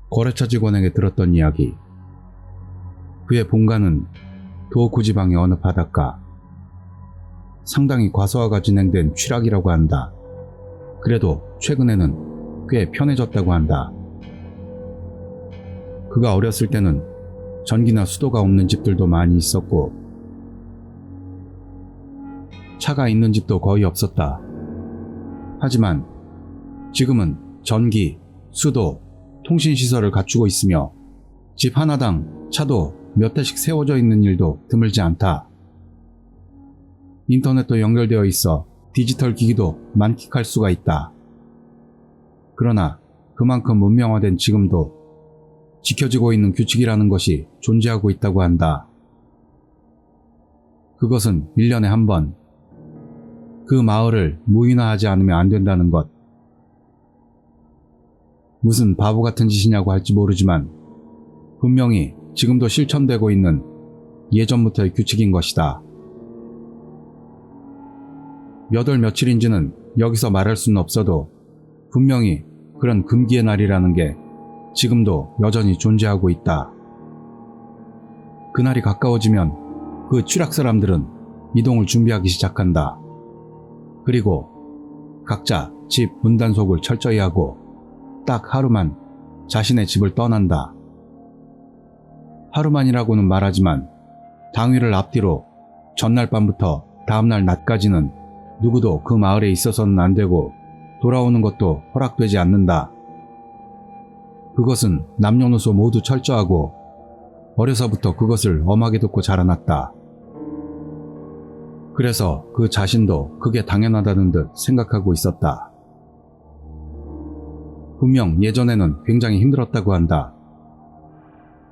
거래처 직원에게 들었던 이야기. 그의 본가는 도호쿠 지방의 어느 바닷가. 상당히 과소화가 진행된 취락이라고 한다. 그래도 최근에는 꽤 편해졌다고 한다. 그가 어렸을 때는 전기나 수도가 없는 집들도 많이 있었고 차가 있는 집도 거의 없었다. 하지만 지금은 전기, 수도, 통신시설을 갖추고 있으며 집 하나당 차도 몇 대씩 세워져 있는 일도 드물지 않다. 인터넷도 연결되어 있어 디지털 기기도 만끽할 수가 있다. 그러나 그만큼 문명화된 지금도 지켜지고 있는 규칙이라는 것이 존재하고 있다고 한다. 그것은 1년에 한 번, 그 마을을 무인화하지 않으면 안 된다는 것. 무슨 바보 같은 짓이냐고 할지 모르지만 분명히 지금도 실천되고 있는 예전부터의 규칙인 것이다. 몇 월 며칠인지는 여기서 말할 수는 없어도 분명히 그런 금기의 날이라는 게 지금도 여전히 존재하고 있다. 그날이 가까워지면 그 취락 사람들은 이동을 준비하기 시작한다. 그리고 각자 집 문단속을 철저히 하고 딱 하루만 자신의 집을 떠난다. 하루만이라고는 말하지만 당일을 앞뒤로 전날 밤부터 다음날 낮까지는 누구도 그 마을에 있어서는 안 되고 돌아오는 것도 허락되지 않는다. 그것은 남녀노소 모두 철저하고 어려서부터 그것을 엄하게 듣고 자라났다. 그래서 그 자신도 그게 당연하다는 듯 생각하고 있었다. 분명 예전에는 굉장히 힘들었다고 한다.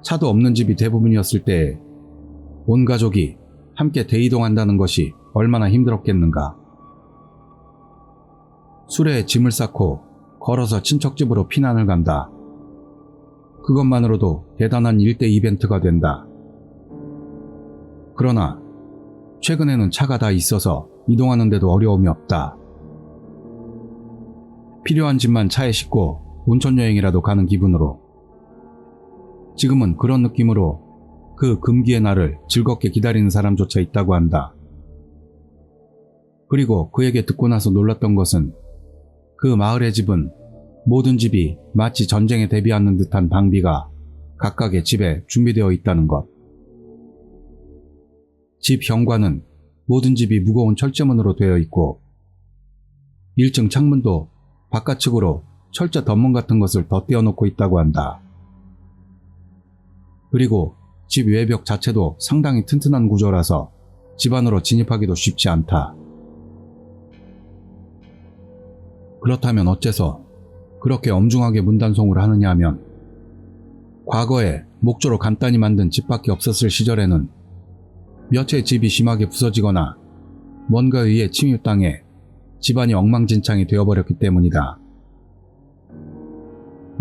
차도 없는 집이 대부분이었을 때에 온 가족이 함께 대이동한다는 것이 얼마나 힘들었겠는가. 수레에 짐을 쌓고 걸어서 친척집으로 피난을 간다. 그것만으로도 대단한 일대 이벤트가 된다. 그러나 최근에는 차가 다 있어서 이동하는데도 어려움이 없다. 필요한 짐만 차에 싣고 온천여행이라도 가는 기분으로. 지금은 그런 느낌으로 그 금기의 날을 즐겁게 기다리는 사람조차 있다고 한다. 그리고 그에게 듣고 나서 놀랐던 것은 그 마을의 집은 모든 집이 마치 전쟁에 대비하는 듯한 방비가 각각의 집에 준비되어 있다는 것. 집 현관은 모든 집이 무거운 철제문으로 되어 있고 1층 창문도 바깥측으로 철제 덧문 같은 것을 덧대어 놓고 있다고 한다. 그리고 집 외벽 자체도 상당히 튼튼한 구조라서 집 안으로 진입하기도 쉽지 않다. 그렇다면 어째서 그렇게 엄중하게 문단속을 하느냐 하면 과거에 목조로 간단히 만든 집밖에 없었을 시절에는 몇 채 집이 심하게 부서지거나 뭔가에 의해 침입당해 집안이 엉망진창이 되어버렸기 때문이다.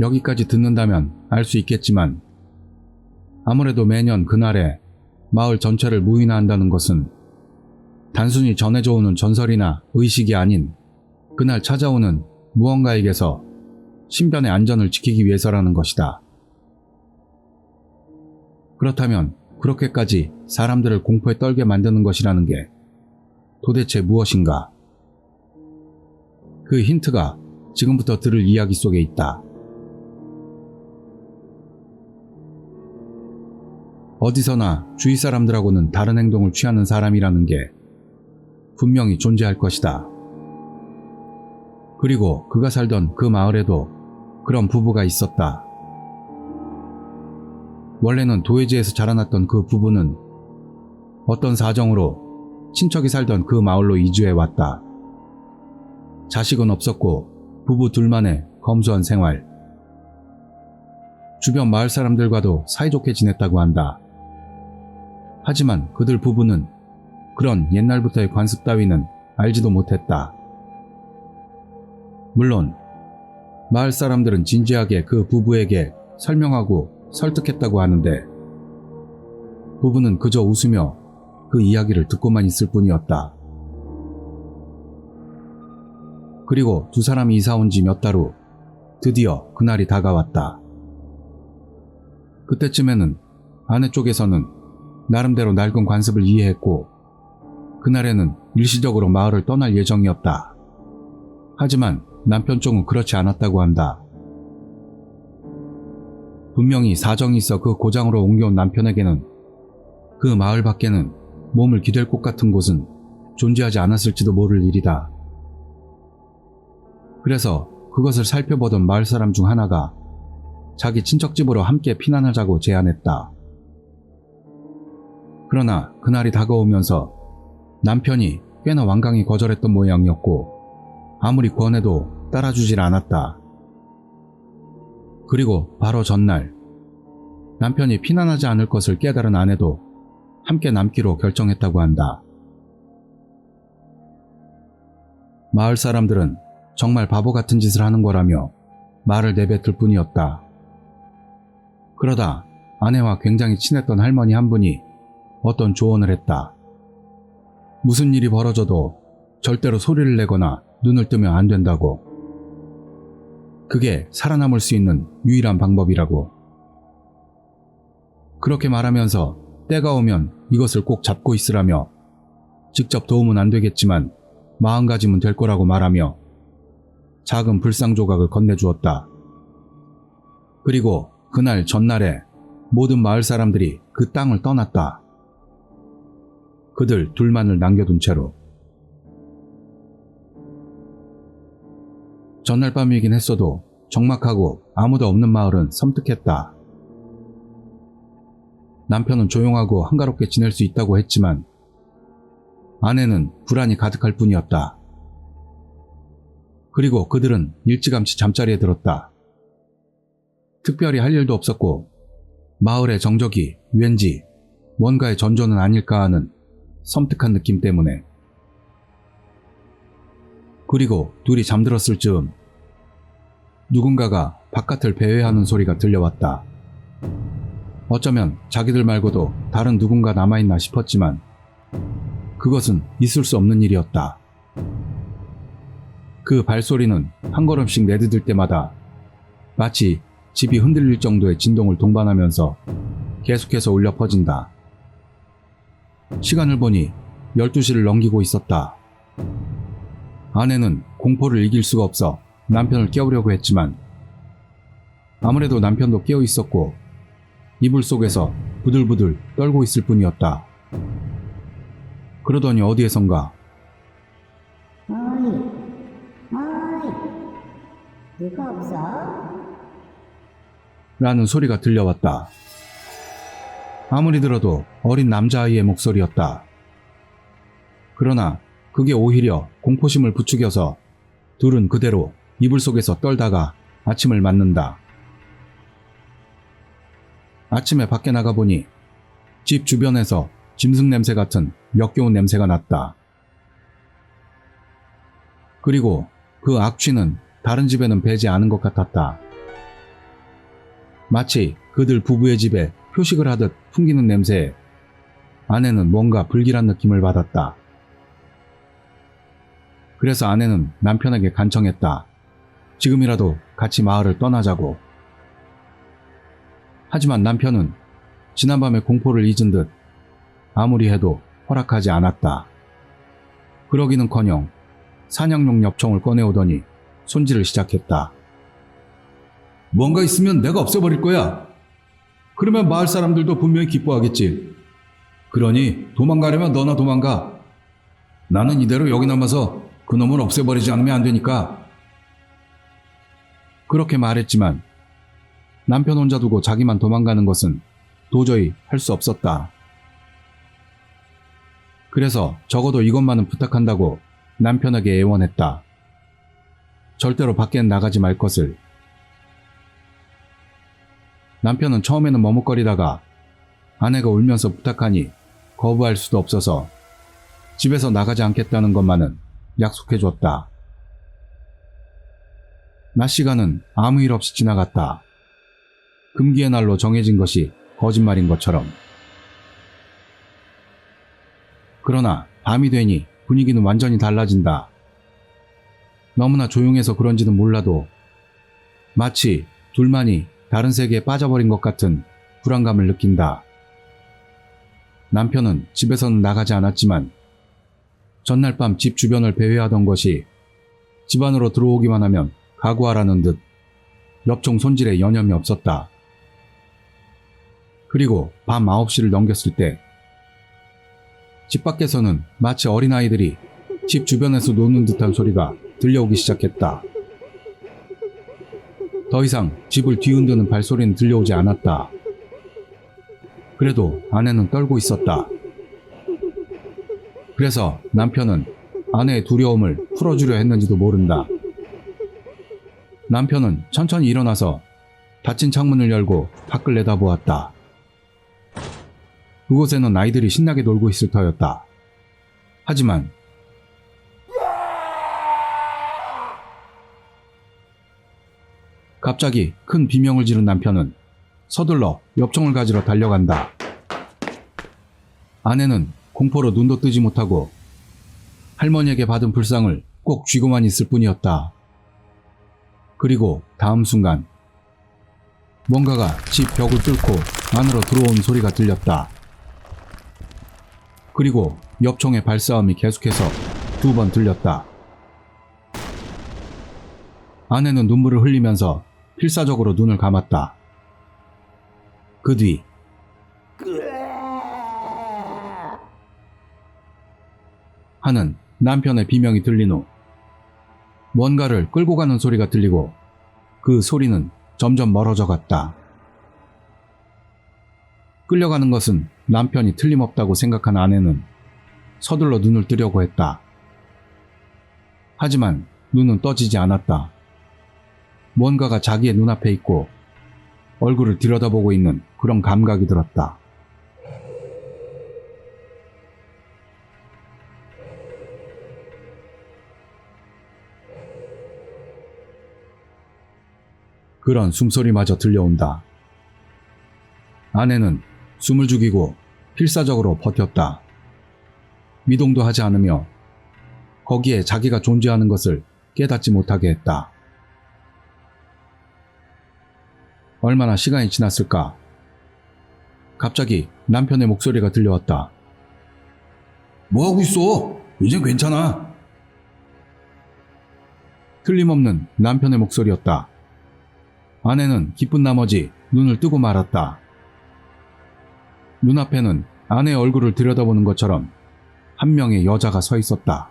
여기까지 듣는다면 알 수 있겠지만 아무래도 매년 그날에 마을 전체를 무인화한다는 것은 단순히 전해져 오는 전설이나 의식이 아닌 그날 찾아오는 무언가에게서 신변의 안전을 지키기 위해서라는 것이다. 그렇다면 그렇게까지 사람들을 공포에 떨게 만드는 것이라는 게 도대체 무엇인가? 그 힌트가 지금부터 들을 이야기 속에 있다. 어디서나 주위 사람들하고는 다른 행동을 취하는 사람이라는 게 분명히 존재할 것이다. 그리고 그가 살던 그 마을에도 그런 부부가 있었다. 원래는 도회지에서 자라났던 그 부부는 어떤 사정으로 친척이 살던 그 마을로 이주해 왔다. 자식은 없었고 부부 둘만의 검소한 생활. 주변 마을 사람들과도 사이좋게 지냈다고 한다. 하지만 그들 부부는 그런 옛날부터의 관습 따위는 알지도 못했다. 물론 마을 사람들은 진지하게 그 부부에게 설명하고 설득했다고 하는데 부부는 그저 웃으며 그 이야기를 듣고만 있을 뿐이었다. 그리고 두 사람이 이사 온 지 몇 달 후 드디어 그날이 다가왔다. 그때쯤에는 아내 쪽에서는 나름대로 낡은 관습을 이해했고 그날에는 일시적으로 마을을 떠날 예정이었다. 하지만 남편 쪽은 그렇지 않았다고 한다. 분명히 사정이 있어 그 고장으로 옮겨온 남편에게는 그 마을 밖에는 몸을 기댈 곳 같은 곳은 존재하지 않았을지도 모를 일이다. 그래서 그것을 살펴보던 마을 사람 중 하나가 자기 친척집으로 함께 피난하자고 제안했다. 그러나 그날이 다가오면서 남편이 꽤나 완강히 거절했던 모양이었고 아무리 권해도 따라주질 않았다. 그리고 바로 전날 남편이 피난하지 않을 것을 깨달은 아내도 함께 남기로 결정했다고 한다. 마을 사람들은 정말 바보 같은 짓을 하는 거라며 말을 내뱉을 뿐이었다. 그러다 아내와 굉장히 친했던 할머니 한 분이 어떤 조언을 했다. 무슨 일이 벌어져도 절대로 소리를 내거나 눈을 뜨면 안 된다고. 그게 살아남을 수 있는 유일한 방법이라고. 그렇게 말하면서 때가 오면 이것을 꼭 잡고 있으라며 직접 도움은 안 되겠지만 마음가짐은 될 거라고 말하며 작은 불상 조각을 건네주었다. 그리고 그날 전날에 모든 마을 사람들이 그 땅을 떠났다. 그들 둘만을 남겨둔 채로. 전날 밤이긴 했어도 적막하고 아무도 없는 마을은 섬뜩했다. 남편은 조용하고 한가롭게 지낼 수 있다고 했지만 아내는 불안이 가득할 뿐이었다. 그리고 그들은 일찌감치 잠자리에 들었다. 특별히 할 일도 없었고 마을의 정적이 왠지 뭔가의 전조는 아닐까 하는 섬뜩한 느낌 때문에. 그리고 둘이 잠들었을 즈음 누군가가 바깥을 배회하는 소리가 들려왔다. 어쩌면 자기들 말고도 다른 누군가 남아있나 싶었지만 그것은 있을 수 없는 일이었다. 그 발소리는 한 걸음씩 내디딜 때마다 마치 집이 흔들릴 정도의 진동을 동반하면서 계속해서 울려 퍼진다. 시간을 보니 12시를 넘기고 있었다. 아내는 공포를 이길 수가 없어 남편을 깨우려고 했지만 아무래도 남편도 깨어 있었고 이불 속에서 부들부들 떨고 있을 뿐이었다. 그러더니 어디에선가 어이, 누가 없어? 라는 소리가 들려왔다. 아무리 들어도 어린 남자아이의 목소리였다. 그러나 그게 오히려 공포심을 부추겨서 둘은 그대로 이불 속에서 떨다가 아침을 맞는다. 아침에 밖에 나가보니 집 주변에서 짐승 냄새 같은 역겨운 냄새가 났다. 그리고 그 악취는 다른 집에는 배지 않은 것 같았다. 마치 그들 부부의 집에 표식을 하듯 풍기는 냄새에 아내는 뭔가 불길한 느낌을 받았다. 그래서 아내는 남편에게 간청했다. 지금이라도 같이 마을을 떠나자고. 하지만 남편은 지난밤의 공포를 잊은 듯 아무리 해도 허락하지 않았다. 그러기는커녕 사냥용 엽총을 꺼내오더니 손질을 시작했다. 뭔가 있으면 내가 없애버릴 거야. 그러면 마을 사람들도 분명히 기뻐하겠지. 그러니 도망가려면 너나 도망가. 나는 이대로 여기 남아서 그놈을 없애버리지 않으면 안 되니까. 그렇게 말했지만 남편 혼자 두고 자기만 도망가는 것은 도저히 할 수 없었다. 그래서 적어도 이것만은 부탁한다고 남편에게 애원했다. 절대로 밖엔 나가지 말 것을. 남편은 처음에는 머뭇거리다가 아내가 울면서 부탁하니 거부할 수도 없어서 집에서 나가지 않겠다는 것만은 약속해줬다. 낮 시간은 아무 일 없이 지나갔다. 금기의 날로 정해진 것이 거짓말인 것처럼. 그러나 밤이 되니 분위기는 완전히 달라진다. 너무나 조용해서 그런지는 몰라도 마치 둘만이 다른 세계에 빠져버린 것 같은 불안감을 느낀다. 남편은 집에서는 나가지 않았지만 전날 밤 집 주변을 배회하던 것이 집 안으로 들어오기만 하면 각오하라는 듯 엽총 손질에 여념이 없었다. 그리고 밤 9시를 넘겼을 때 집 밖에서는 마치 어린아이들이 집 주변에서 노는 듯한 소리가 들려오기 시작했다. 더 이상 집을 뒤흔드는 발소리는 들려오지 않았다. 그래도 아내는 떨고 있었다. 그래서 남편은 아내의 두려움을 풀어주려 했는지도 모른다. 남편은 천천히 일어나서 닫힌 창문을 열고 밖을 내다보았다. 그곳에는 아이들이 신나게 놀고 있을 터였다. 하지만 갑자기 큰 비명을 지른 남편은 서둘러 엽총을 가지러 달려간다. 아내는 공포로 눈도 뜨지 못하고 할머니에게 받은 불상을 꼭 쥐고만 있을 뿐이었다. 그리고 다음 순간 뭔가가 집 벽을 뚫고 안으로 들어온 소리가 들렸다. 그리고 엽총의 발싸움이 계속해서 2번 들렸다. 아내는 눈물을 흘리면서 필사적으로 눈을 감았다. 그 뒤 하는 남편의 비명이 들린 후 뭔가를 끌고 가는 소리가 들리고 그 소리는 점점 멀어져 갔다. 끌려가는 것은 남편이 틀림없다고 생각한 아내는 서둘러 눈을 뜨려고 했다. 하지만 눈은 떠지지 않았다. 뭔가가 자기의 눈앞에 있고 얼굴을 들여다보고 있는 그런 감각이 들었다. 그런 숨소리마저 들려온다. 아내는 숨을 죽이고 필사적으로 버텼다. 미동도 하지 않으며 거기에 자기가 존재하는 것을 깨닫지 못하게 했다. 얼마나 시간이 지났을까? 갑자기 남편의 목소리가 들려왔다. 뭐하고 있어? 이젠 괜찮아. 틀림없는 남편의 목소리였다. 아내는 기쁜 나머지 눈을 뜨고 말았다. 눈앞에는 아내의 얼굴을 들여다보는 것처럼 한 명의 여자가 서 있었다.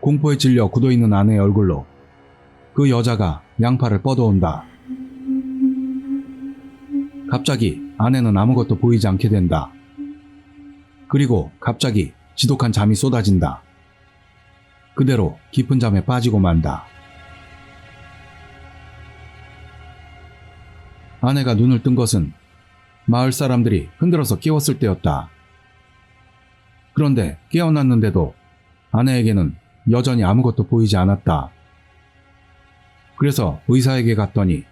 공포에 질려 굳어있는 아내의 얼굴로 그 여자가 양팔을 뻗어온다. 갑자기 아내는 아무것도 보이지 않게 된다. 그리고 갑자기 지독한 잠이 쏟아진다. 그대로 깊은 잠에 빠지고 만다. 아내가 눈을 뜬 것은 마을 사람들이 흔들어서 깨웠을 때였다. 그런데 깨어났는데도 아내에게는 여전히 아무것도 보이지 않았다. 그래서 의사에게 갔더니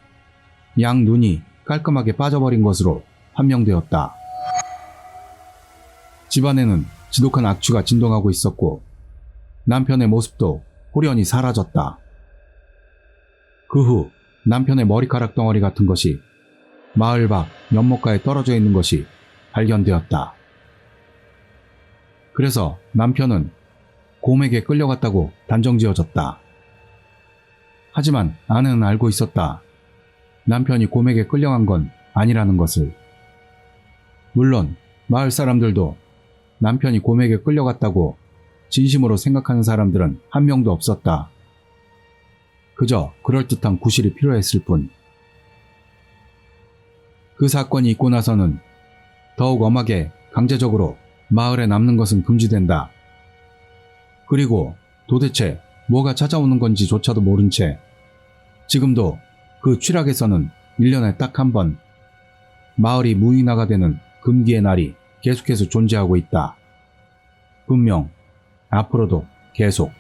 양 눈이 깔끔하게 빠져버린 것으로 판명되었다. 집안에는 지독한 악취가 진동하고 있었고 남편의 모습도 호련히 사라졌다. 그 후 남편의 머리카락 덩어리 같은 것이 마을 밖 연못가에 떨어져 있는 것이 발견되었다. 그래서 남편은 곰에게 끌려갔다고 단정지어졌다. 하지만 아내는 알고 있었다. 남편이 곰에게 끌려간 건 아니라는 것을. 물론 마을 사람들도 남편이 곰에게 끌려갔다고 진심으로 생각하는 사람들은 한 명도 없었다. 그저 그럴듯한 구실이 필요했을 뿐. 그 사건이 있고 나서는 더욱 엄하게 강제적으로 마을에 남는 것은 금지된다. 그리고 도대체 뭐가 찾아오는 건지조차도 모른 채 지금도 그 취락에서는 1년에 딱 한 번 마을이 무인화가 되는 금기의 날이 계속해서 존재하고 있다. 분명 앞으로도 계속.